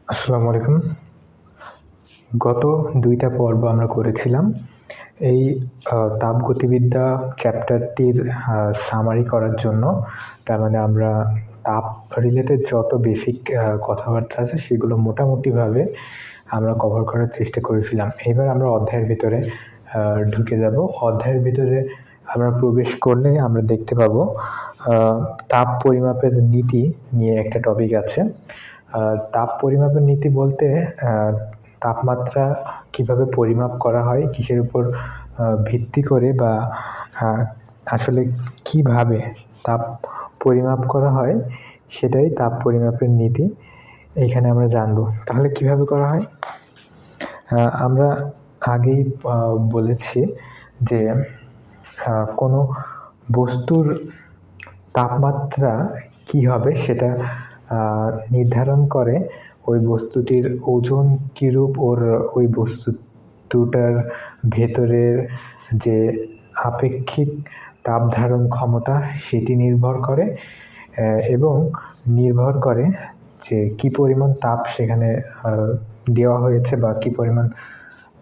আসসালামু আলাইকুম। গত ২ টা পর্ব আমরা করেছিলাম। এই তাপগতিবিদ্যা চ্যাপ্টারটির সামারি করার জন্য। তার মানে আমরা তাপ রিলেটেড যত বেসিক কথাবার্তা আছে সেগুলো মোটামুটিভাবে আমরা কভার করার চেষ্টা করেছিলাম। এবার আমরা অধ্যায়ের ভিতরে ঢুকে যাব। অধ্যায়ের ভিতরে আমরা প্রবেশ করলে আমরা দেখতে পাবো তাপ পরিমাপের নীতি নিয়ে একটা টপিক আছে। তাপ পরিমাপের নীতি বলতে তাপমাত্রা কিভাবে পরিমাপ করা হয়, কিসের উপর ভিত্তি করে বা আসলে কিভাবে তাপ পরিমাপ করা হয় সেটাই তাপ পরিমাপের নীতি। এইখানে আমরা জানবো। তাহলে কিভাবে করা হয়? আমরা আগেই বলেছি যে কোনো বস্তুর তাপমাত্রা কি হবে সেটা নির্ধারণ করে ওই বস্তুটির ওজন কিরূপ, ওর ওই বস্তুটার ভেতরের যে আপেক্ষিক তাপ ধারণ ক্ষমতা সেটি নির্ভর করে এবং নির্ভর করে যে কি পরিমাণ তাপ সেখানে দেওয়া হয়েছে বা কি পরিমাণ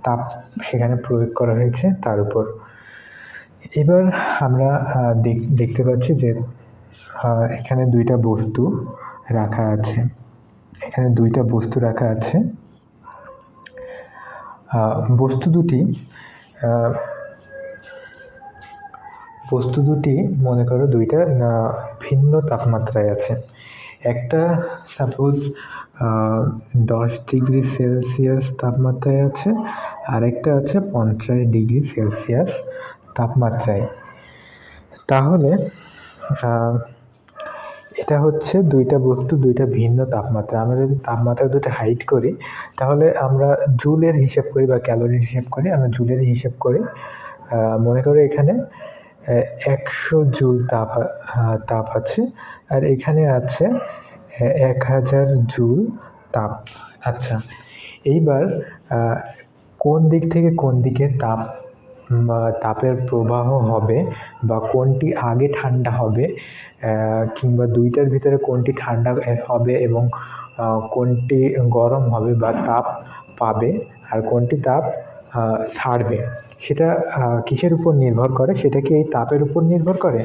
তাপ সেখানে প্রয়োগ করা হয়েছে তার উপর। এবার আমরা দেখতে পাচ্ছি যে এখানে ২ টা বস্তু রাখা আছে। এখানে ২ টা বস্তু রাখা আছে। বস্তু দুটি মনে করো ২ টা ভিন্ন তাপমাত্রায় আছে। একটা সাপোজ ১০ ডিগ্রি সেলসিয়াস তাপমাত্রায় আছে, আরেকটা আছে ৫০ ডিগ্রি সেলসিয়াস তাপমাত্রায়। তাহলে এটা হচ্ছে ২ টা বস্তু ২ টা ভিন্ন তাপমাত্রা। আমরা যদি তাপমাত্রা দুটো হাইড করি তাহলে আমরা জুলের হিসেব করি বা ক্যালোরির হিসেব করি। আমরা জুলের হিসেব করি। মনে করো এখানে ১০০ জুল তাপ আছে আর এখানে আছে ১০০০ জুল তাপ। আচ্ছা, এইবার কোন দিক থেকে কোন দিকে তাপের প্রবাহ হবে বা কোনটি আগে ঠান্ডা হবে কিংবা ২ টার ভিতরে কোনটি ঠান্ডা হবে এবং কোনটি গরম হবে বা তাপ পাবে আর কোনটি তাপ ছাড়বে, সেটা কিসের উপর নির্ভর করে? সেটা কি এই তাপের উপর নির্ভর করে?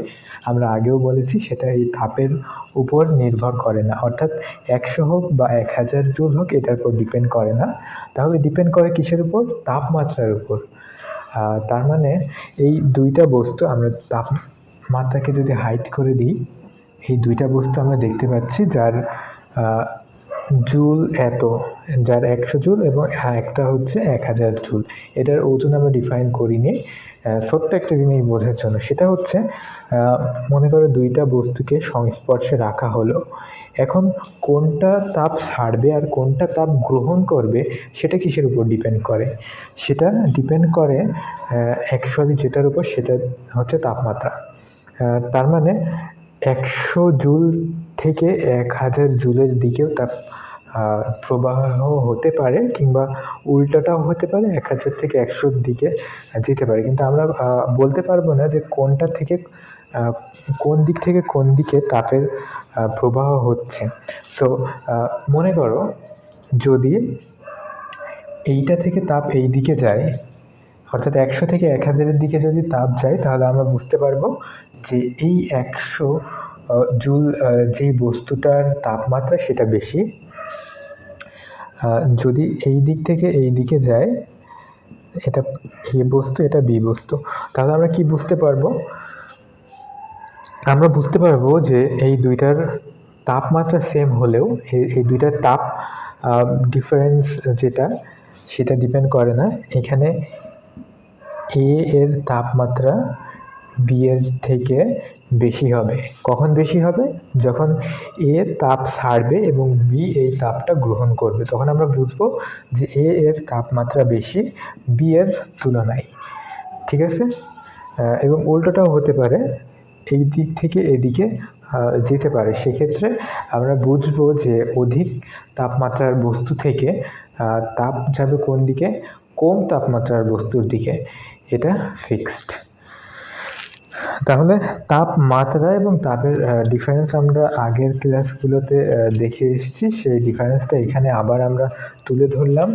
আমরা আগেও বলেছি সেটা এই তাপের উপর নির্ভর করে না। অর্থাৎ ১০০ হোক বা ১০০০ জুল হোক এটার উপর ডিপেন্ড করে না। তাহলে ডিপেন্ড করে কিসের উপর? তাপমাত্রার উপর। তার মানে এই ২ টা বস্তু আমরা তাপমাত্রাকে যদি হাইড করে দিই, এই ২ টা বস্তু আমরা দেখতে পাচ্ছি যার জুল এত, যার ১০০ জুল এবং একটা হচ্ছে ১০০০ জুল। এটার ওজন আমরা ডিফাইন করিনি। ছোট্ট একটা জিনিস বোঝার জন্য, সেটা হচ্ছে মনে করো ২ টা বস্তুকে সংস্পর্শে রাখা হলো। এখন কোনটা তাপ ছাড়বে আর কোনটা তাপ গ্রহণ করবে সেটা কিসের উপর ডিপেন্ড করে? সেটা ডিপেন্ড করে অ্যাকচুয়ালি যেটার উপর সেটা হচ্ছে তাপমাত্রা। তার মানে ১০০ জুল থেকে ১০০০ জুলের দিকেও তাপ প্রবাহ হতে পারে কিংবা উল্টোটাও হতে পারে, ১০০০ থেকে ১০০র দিকে যেতে পারে। কিন্তু আমরা বলতে পারবো না যে কোনটা থেকে কোন দিক থেকে কোন দিকে তাপের প্রবাহ হচ্ছে। সো মনে করো যদি এইটা থেকে তাপ এই দিকে যায়, অর্থাৎ ১০০ থেকে ১০০০-এর দিকে যদি তাপ যায় তাহলে আমরা বুঝতে পারবো যে এই ১০০ জুল যেই বস্তুটার তাপমাত্রা সেটা বেশি। যদি এই দিক থেকে এই দিকে যায়, এটা এ বস্তু এটা বি বস্তু, তাহলে আমরা কি বুঝতে পারবো? আমরা বুঝতে পারবো যে এই ২টার তাপমাত্রা সেম হলেও এই ২টার তাপ ডিফারেন্স যেটা সেটা ডিপেন্ড করে না। এখানে এ এর তাপমাত্রা বি এর থেকে বেশি হবে। কখন বেশি হবে? যখন এ তাপ ছাড়বে এবং বি এই তাপটা গ্রহণ করবে, তখন আমরা বুঝবো যে এ এর তাপমাত্রা বেশি বি এর তুলনায়। ঠিক আছে? এবং উল্টোটাও হতে পারে, এই দিক থেকে এদিকে যেতে পারে। সেক্ষেত্রে আমরা বুঝবো যে অধিক তাপমাত্রার বস্তু থেকে তাপ যাবে কোন দিকে? কম তাপমাত্রার বস্তুর দিকে। এটা ফিক্সড। তাহলে তাপমাত্রা এবং তাপের ডিফারেন্স আমরা আগের ক্লাসগুলোতে দেখে এসেছি। সেই ডিফারেন্সটা এখানে আবার আমরা তুলে ধরলাম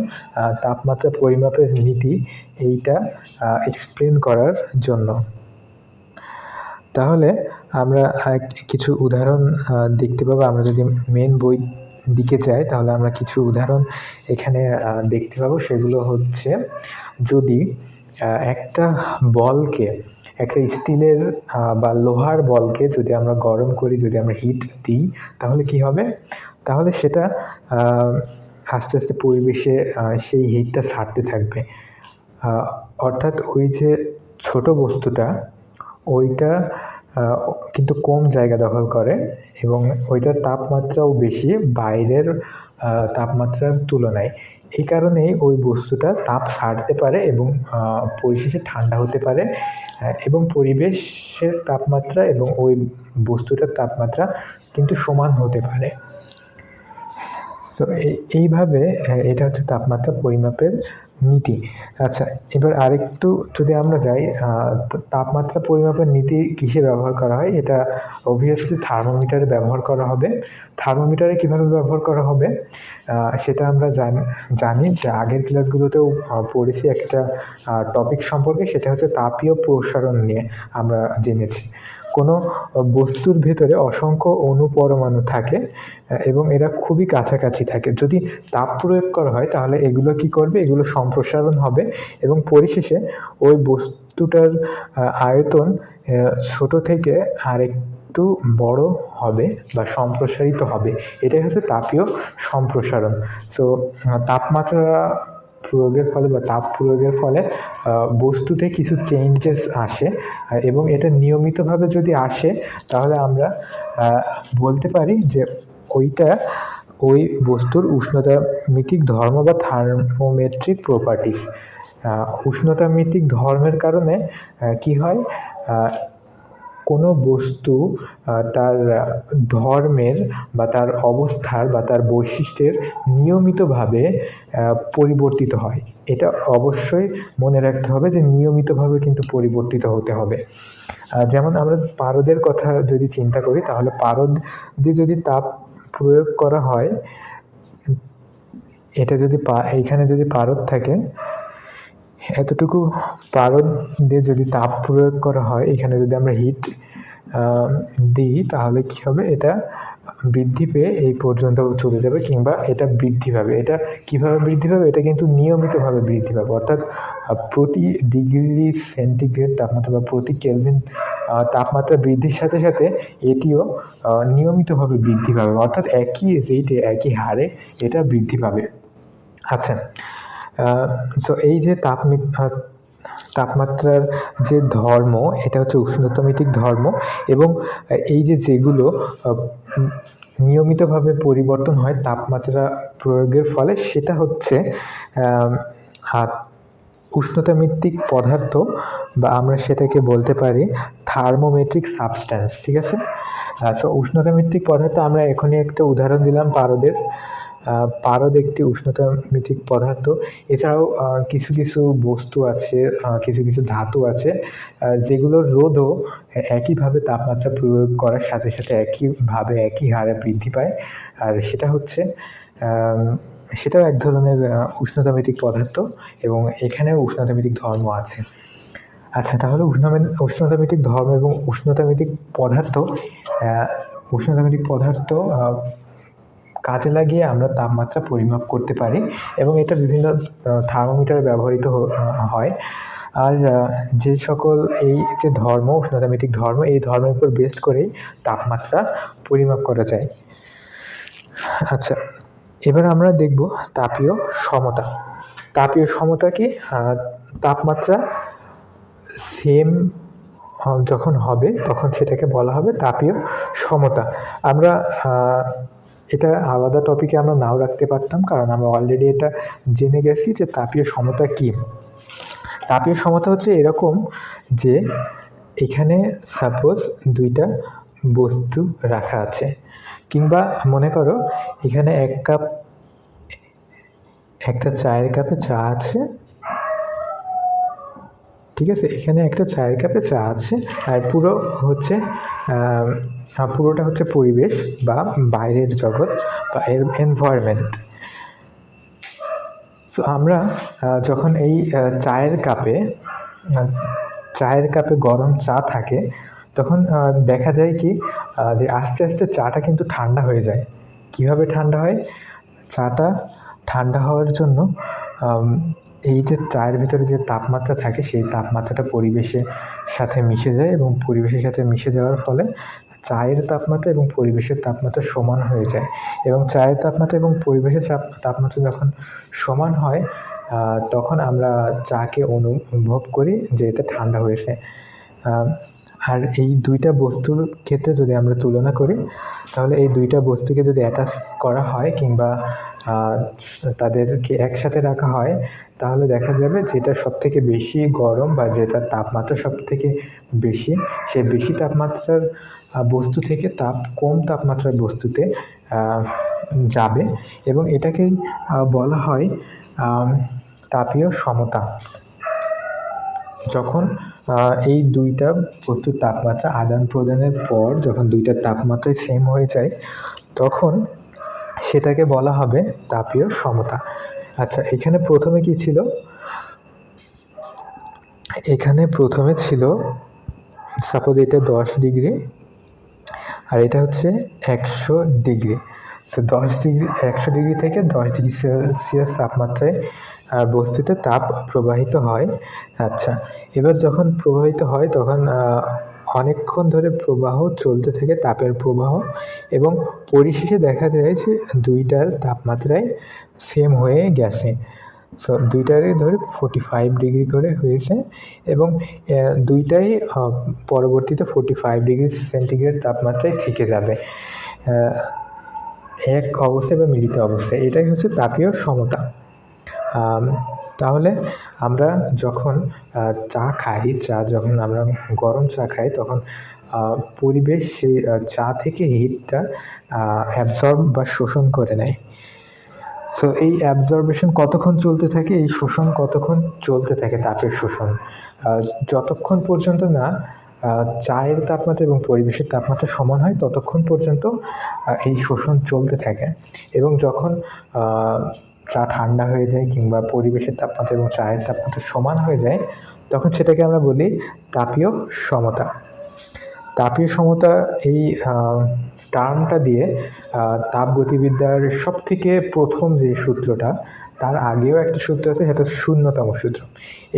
তাপমাত্রা পরিমাপের নীতি এইটা এক্সপ্লেন করার জন্য। তাহলে আমরা কিছু উদাহরণ দেখতে পাবো। আমরা যদি মেন বই দিকে যাই তাহলে আমরা কিছু উদাহরণ এখানে দেখতে পাবো। সেগুলো হচ্ছে, যদি একটা বলকে, একটা স্টিলের বা লোহার বলকে যদি আমরা গরম করি, যদি আমরা হিট দিই, তাহলে কি হবে? তাহলে সেটা আস্তে আস্তে পরিবেশে সেই হিটটা ছাড়তে থাকবে। অর্থাৎ ওই যে ছোট বস্তুটা, ওইটা কিন্তু কম জায়গা দখল করে এবং ওইটার তাপমাত্রাও বেশি বাইরের তাপমাত্রার তুলনায়। এই কারণেই ওই বস্তুটা তাপ ছাড়তে পারে এবং পরিশেষে ঠান্ডা হতে পারে, এবং পরিবেশের তাপমাত্রা এবং ওই বস্তুটার তাপমাত্রা কিন্তু সমান হতে পারে। সো এইভাবে এটা হচ্ছে তাপমাত্রা পরিমাপের নীতি। আচ্ছা, এবার আরেকটু যদি আমরা যাই, তাপমাত্রা পরিমাপের নীতি কিসে ব্যবহার করা হয়? এটা অবভিয়াসলি থার্মোমিটারে ব্যবহার করা হবে। থার্মোমিটারে কিভাবে ব্যবহার করা হবে সেটা আমরা জানি যে আগের ক্লাসগুলোতেও পড়েছি একটা টপিক সম্পর্কে, সেটা হচ্ছে তাপীয় প্রসারণ নিয়ে আমরা জেনেছি। কোনো বস্তুর ভেতরে অসংখ্য অণু পরমাণু থাকে এবং এরা খুবই কাছাকাছি থাকে। যদি তাপ প্রয়োগ করা হয় তাহলে এগুলো কি করবে? এগুলো সম্প্রসারণ হবে এবং পরিশেষে ওই বস্তুটার আয়তন ছোট থেকে আরেকটু বড় হবে বা সম্প্রসারিত হবে। এটাই হচ্ছে তাপীয় সম্প্রসারণ। সো তাপমাত্রা প্রয়োগের ফলে বা তাপ প্রয়োগের ফলে বস্তুতে কিছু চেঞ্জেস আসে এবং এটা নিয়মিতভাবে যদি আসে তাহলে আমরা বলতে পারি যে ওইটা ওই বস্তুর উষ্ণতামিতিক ধর্ম বা থার্মোমেট্রিক প্রপার্টিস। উষ্ণতামিতিক ধর্মের কারণে কি হয়? কোনো বস্তু তার ধর্মের বা তার অবস্থার বা তার বৈশিষ্ট্যের নিয়মিতভাবে পরিবর্তিত হয়। এটা অবশ্যই মনে রাখতে হবে যে নিয়মিতভাবে কিন্তু পরিবর্তিত হতে হবে। যেমন আমরা পারদের কথা যদি চিন্তা করি তাহলে পারদ দিয়ে যদি তাপ প্রয়োগ করা হয়, এটা যদি এইখানে যদি পারদ থাকে, এতটুকু পারদ দিয়ে যদি তাপ প্রয়োগ করা হয়, এখানে যদি আমরা হিট দিই তাহলে কি হবে? এটা বৃদ্ধি পেয়ে এই পর্যন্ত চলে যাবে কিংবা এটা বৃদ্ধি পাবে। এটা কিভাবে বৃদ্ধি পাবে? এটা কিন্তু নিয়মিতভাবে বৃদ্ধি পাবে। অর্থাৎ প্রতি ডিগ্রি সেন্টিগ্রেড তাপমাত্রা বা প্রতি কেলভিন তাপমাত্রা বৃদ্ধির সাথে সাথে এটিও নিয়মিতভাবে বৃদ্ধি পাবে। অর্থাৎ একই রেটে, একই হারে এটা বৃদ্ধি পাবে। আচ্ছা, সো এই যে তাপমাত্রার যে ধর্ম, এটা হচ্ছে উষ্ণতামিতিক ধর্ম এবং এই যে যেগুলো নিয়মিতভাবে পরিবর্তন হয় তাপমাত্রা প্রয়োগের ফলে, সেটা হচ্ছে উষ্ণতামিতিক পদার্থ বা আমরা সেটাকে বলতে পারি থার্মোমেট্রিক সাবস্ট্যান্স। ঠিক আছে? সো উষ্ণতামিতিক পদার্থ আমরা এখনই একটা উদাহরণ দিলাম পারদের। পারদ একটি উষ্ণতামিতিক পদার্থ। এছাড়াও কিছু কিছু বস্তু আছে, কিছু কিছু ধাতু আছে যেগুলোর রোধও একইভাবে তাপমাত্রা প্রয়োগ করার সাথে সাথে একইভাবে একই হারে বৃদ্ধি পায়। আর সেটা হচ্ছে সেটাও এক ধরনের উষ্ণতামিতিক পদার্থ এবং এখানেও উষ্ণতামিতিক ধর্ম আছে। আচ্ছা, তাহলে উষ্ণতামিতিক ধর্ম এবং উষ্ণতামিতিক পদার্থ কাজে লাগিয়ে আমরা তাপমাত্রা পরিমাপ করতে পারি এবং এটা বিভিন্ন থার্মোমিটারে ব্যবহৃত হয়। আর যে সকল এই যে ধর্ম, উষ্ণতামিতিক ধর্ম, এই ধর্মের উপর বেস্ড করেই তাপমাত্রা পরিমাপ করা যায়। আচ্ছা, এবার আমরা দেখব তাপীয় সমতা। তাপীয় সমতা কি? তাপমাত্রা সেম যখন হবে তখন সেটাকে বলা হবে তাপীয় সমতা। আমরা এটা আলাদা টপিকে আমরা নাও রাখতে পারতাম, কারণ আমরা অলরেডি এটা জেনে গেছি যে তাপীয় সমতা কি। তাপীয় সমতা হচ্ছে এরকম যে এখানে সাপোজ দুইটা বস্তু রাখা আছে, কিংবা মনে করো এখানে একটা চায়ের কাপে চা আছে ঠিক আছে, এখানে একটা চায়ের কাপে চা আছে, আর পুরোটা হচ্ছে পরিবেশ বা বাইরের জগৎ বা এনভায়রনমেন্ট। তো আমরা যখন এই চায়ের কাপে গরম চা থাকে, তখন দেখা যায় কি যে আস্তে আস্তে চাটা কিন্তু ঠান্ডা হয়ে যায়। কিভাবে ঠান্ডা হয়? চাটা ঠান্ডা হওয়ার জন্য এই যে চায়ের ভিতরে যে তাপমাত্রা থাকে, সেই তাপমাত্রাটা পরিবেশের সাথে মিশে যায়, এবং পরিবেশের সাথে মিশে যাওয়ার ফলে চায়ের তাপমাত্রা এবং পরিবেশের তাপমাত্রা সমান হয়ে যায়। এবং চায়ের তাপমাত্রা এবং পরিবেশের তাপমাত্রা যখন সমান হয়, তখন আমরা চাকে অনুভব করি যে এটা ঠান্ডা হয়েছে। আর এই দুইটা বস্তুর ক্ষেত্রে যদি আমরা তুলনা করি, তাহলে এই দুইটা বস্তুকে যদি অ্যাটাচ করা হয় কিংবা তাদেরকে একসাথে রাখা হয়, তাহলে দেখা যাবে যেটা সবথেকে বেশি গরম বা যেটার তাপমাত্রা সবথেকে বেশি, সেই বেশি তাপমাত্রার বস্তু থেকে কম তাপমাত্রার বস্তুতে যাবে, এবং এটাকেই বলা হয় তাপীয় সমতা। যখন এই দুইটা বস্তুর তাপমাত্রা আদান প্রদানের পর যখন দুইটা তাপমাত্রাই সেম হয়ে যায়, তখন সেটাকে বলা হবে তাপীয় সমতা। আচ্ছা, এখানে প্রথমে কি ছিল? এখানে প্রথমে ছিল, সাপোজ এটা 10 ডিগ্রি আর এটা হচ্ছে 100 ডিগ্রি। সো 100 ডিগ্রি থেকে 10 ডিগ্রি সেলসিয়াস তাপমাত্রায় বস্তুতে তাপ প্রবাহিত হয়। আচ্ছা, এবার যখন প্রবাহিত হয় তখন অনেকক্ষণ ধরে প্রবাহ চলতে থাকে, তাপের প্রবাহ, এবং পরিশেষে দেখা যায় যে দুইটার তাপমাত্রায় সেম হয়ে গেছে। সো দুইটারই ধরে 45 ডিগ্রি করে হয়েছে, এবং দুইটাই পরবর্তীতে 45 ডিগ্রি সেন্টিগ্রেড তাপমাত্রায় থেকে যাবে এক অবস্থায় বা মিলিত অবস্থায়। এটাই হচ্ছে তাপীয় সমতা। তাহলে আমরা যখন যখন আমরা গরম চা খাই, তখন পরিবেশ সেই চা থেকে হিটটা অ্যাবজর্ব বা শোষণ করে নেয়। সো এই অ্যাবজর্বেশন কতক্ষণ চলতে থাকে, এই শোষণ কতক্ষণ চলতে থাকে, তাপের শোষণ যতক্ষণ পর্যন্ত না চায়ের তাপমাত্রা এবং পরিবেশের তাপমাত্রা সমান হয়, ততক্ষণ পর্যন্ত এই শোষণ চলতে থাকে। এবং যখন চা ঠান্ডা হয়ে যায় কিংবা পরিবেশের তাপমাত্রা এবং চায়ের তাপমাত্রা সমান হয়ে যায়, তখন সেটাকে আমরা বলি তাপীয় সমতা। তাপীয় সমতা এই টার্মটা দিয়ে তাপগতিবিদ্যার সবথেকে প্রথম যে সূত্রটা, তার আগেও একটা সূত্র আছে, সেটা হচ্ছে শূন্যতম সূত্র।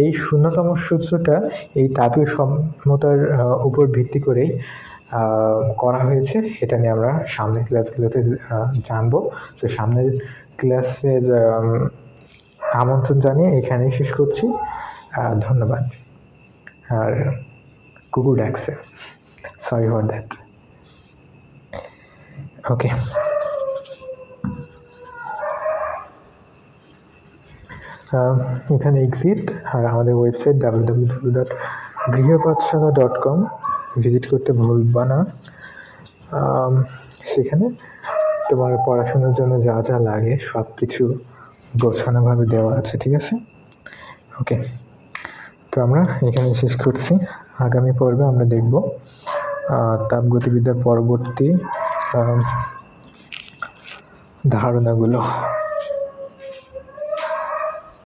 এই শূন্যতম সূত্রটা এই তাপীয় সমতার উপর ভিত্তি করেই করা হয়েছে। এটা নিয়ে আমরা সামনের ক্লাসগুলোতে জানবো। তো সামনের ক্লাসের আমন্ত্রণ জানিয়ে এখানেই শেষ করছি। ধন্যবাদ। আর কুকুর ডাকছে, সরি ফর দ্যাট। ওকে, এখানে এক্সিট, আর আমাদের ওয়েবসাইট www.grihapathshala.com ভিজিট করতে ভুলবা না। সেখানে তোমার পড়াশোনার জন্য যা যা লাগে সব কিছু গোছানোভাবে দেওয়া আছে, ঠিক আছে? ওকে, তো আমরা এখানে শেষ করছি। আগামী পর্বে আমরা দেখব তাপগতিবিদ্যার পরবর্তী ধারণাগুলো।